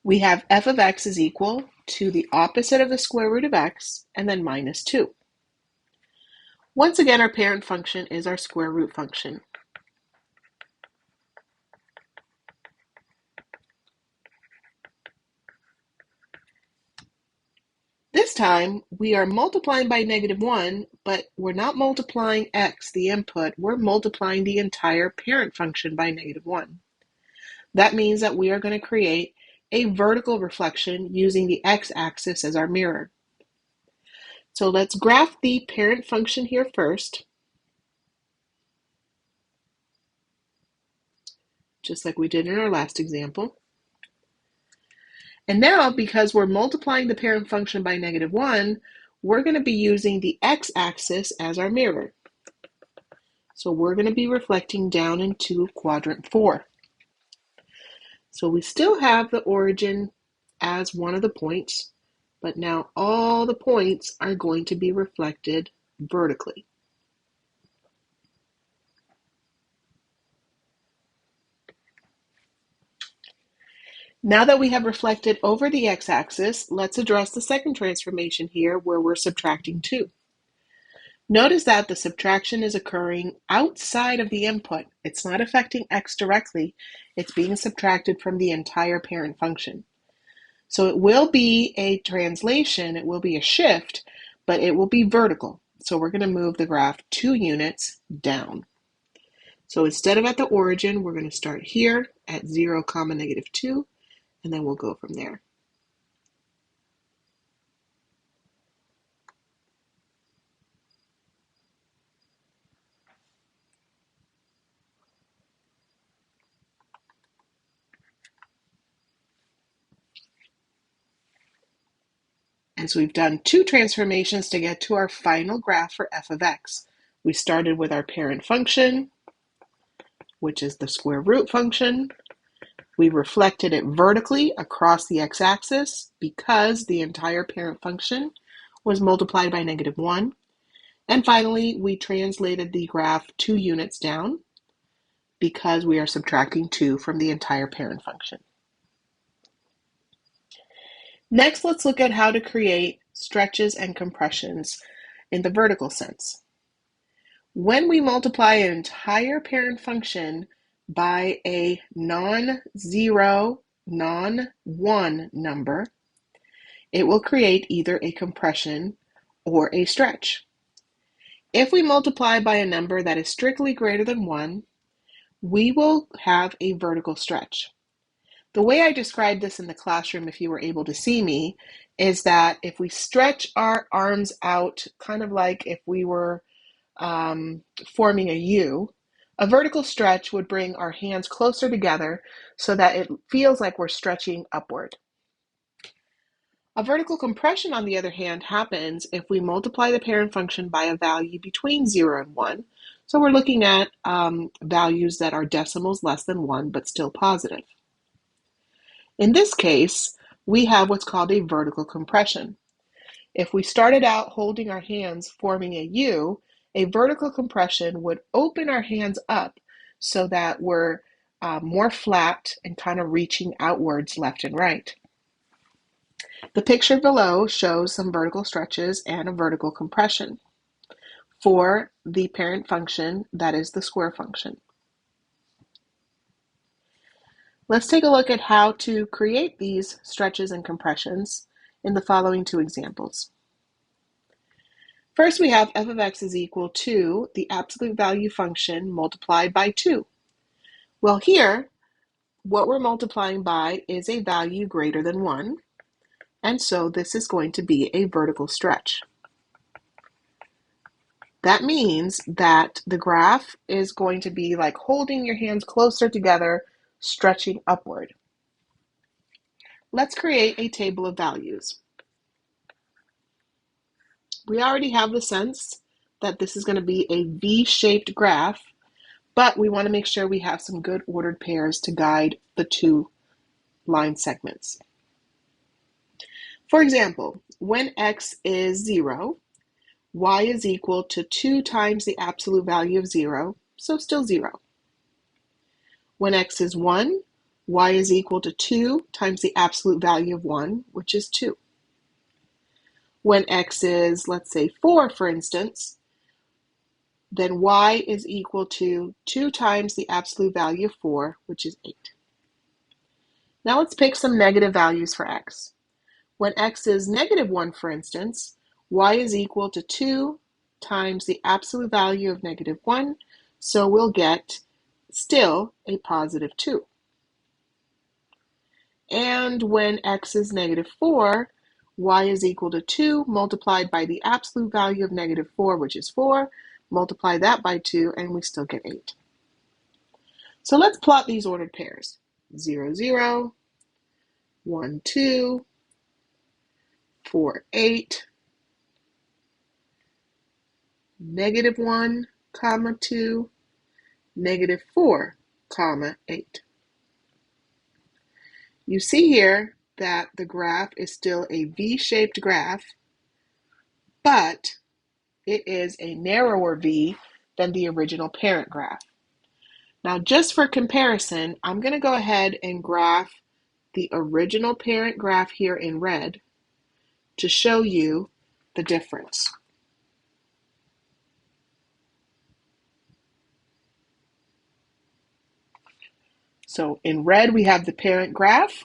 we have f of x is equal to the opposite of the square root of x and then minus 2. Once again, our parent function is our square root function. This time, we are multiplying by -1, but we're not multiplying x, the input, we're multiplying the entire parent function by -1. That means that we are going to create a vertical reflection using the x-axis as our mirror. So let's graph the parent function here first, just like we did in our last example. And now, because we're multiplying the parent function by -1, we're going to be using the x-axis as our mirror. So we're going to be reflecting down into quadrant 4. So we still have the origin as one of the points, but now all the points are going to be reflected vertically. Now that we have reflected over the x-axis, let's address the second transformation here where we're subtracting 2. Notice that the subtraction is occurring outside of the input. It's not affecting x directly. It's being subtracted from the entire parent function. So it will be a translation, it will be a shift, but it will be vertical. So we're going to move the graph 2 units down. So instead of at the origin, we're going to start here at 0, -2, and then we'll go from there. And so we've done 2 transformations to get to our final graph for f of x. We started with our parent function, which is the square root function. We reflected it vertically across the x-axis because the entire parent function was multiplied by -1. And finally, we translated the graph 2 units down because we are subtracting 2 from the entire parent function. Next, let's look at how to create stretches and compressions in the vertical sense. When we multiply an entire parent function by a non-zero, non-1 number, it will create either a compression or a stretch. If we multiply by a number that is strictly greater than 1, we will have a vertical stretch. The way I described this in the classroom, if you were able to see me, is that if we stretch our arms out, kind of like if we were forming a U, a vertical stretch would bring our hands closer together so that it feels like we're stretching upward. A vertical compression, on the other hand, happens if we multiply the parent function by a value between 0 and 1. So we're looking at values that are decimals less than 1, but still positive. In this case, we have what's called a vertical compression. If we started out holding our hands forming a U, a vertical compression would open our hands up so that we're more flat and kind of reaching outwards left and right. The picture below shows some vertical stretches and a vertical compression for the parent function, that is the square function. Let's take a look at how to create these stretches and compressions in the following 2 examples. First, we have f of x is equal to the absolute value function multiplied by 2. Well, here, what we're multiplying by is a value greater than 1, and so this is going to be a vertical stretch. That means that the graph is going to be like holding your hands closer together, stretching upward. Let's create a table of values. We already have the sense that this is going to be a V-shaped graph, but we want to make sure we have some good ordered pairs to guide the 2 line segments. For example, when x is 0, y is equal to 2 times the absolute value of 0, so still 0. When x is 1, y is equal to 2 times the absolute value of 1, which is 2. When x is, let's say, 4, for instance, then y is equal to 2 times the absolute value of 4, which is 8. Now let's pick some negative values for x. When x is negative 1, for instance, y is equal to 2 times the absolute value of negative 1, so we'll get still a positive 2. And when x is negative 4, y is equal to 2 multiplied by the absolute value of negative 4, which is 4. Multiply that by 2, and we still get 8. So let's plot these ordered pairs. 0, 0, 1, 2, 4, 8, negative 1, comma 2, negative 4, comma 8. You see here that the graph is still a V-shaped graph, but it is a narrower V than the original parent graph. Now, just for comparison, I'm going to go ahead and graph the original parent graph here in red to show you the difference. So in red, we have the parent graph.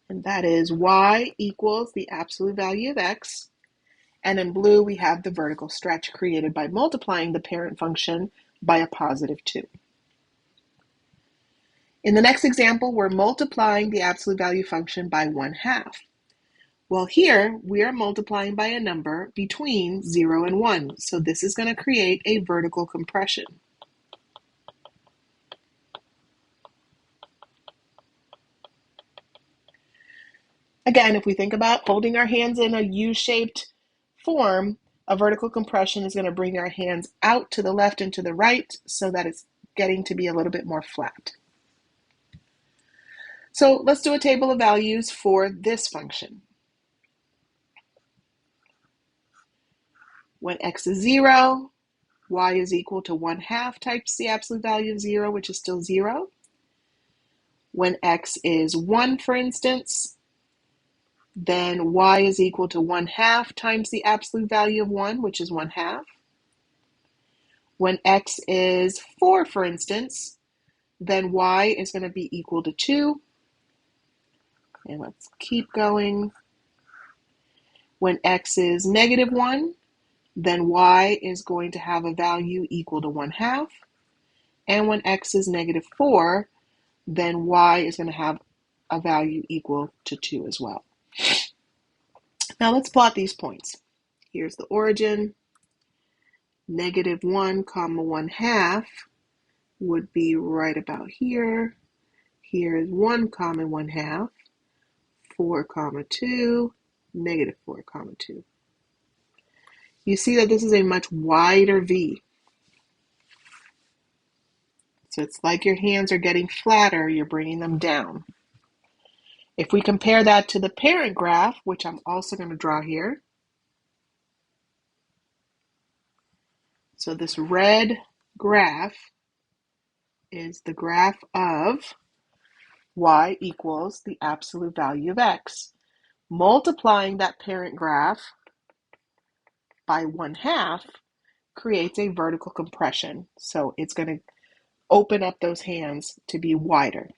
And that is y equals the absolute value of x. And in blue, we have the vertical stretch created by multiplying the parent function by a positive 2. In the next example, we're multiplying the absolute value function by 1/2. Well, here we are multiplying by a number between 0 and 1, so this is going to create a vertical compression. Again, if we think about holding our hands in a U-shaped form, a vertical compression is going to bring our hands out to the left and to the right so that it's getting to be a little bit more flat. So let's do a table of values for this function. When x is 0, y is equal to 1/2 times the absolute value of 0, which is still 0. When x is 1, for instance, then y is equal to 1/2 times the absolute value of 1, which is 1/2. When x is 4, for instance, then y is going to be equal to 2. And let's keep going. When x is negative 1, then y is going to have a value equal to 1/2. And when x is negative 4, then y is going to have a value equal to 2 as well. Now let's plot these points. Here's the origin. Negative 1, comma 1/2 would be right about here. Here's 1, comma 1/2. 4, comma 2, negative 4, comma 2. You see that this is a much wider V. So it's like your hands are getting flatter, you're bringing them down. If we compare that to the parent graph, which I'm also going to draw here. So this red graph is the graph of y equals the absolute value of x. Multiplying that parent graph by 1/2 creates a vertical compression. So it's going to open up those hands to be wider.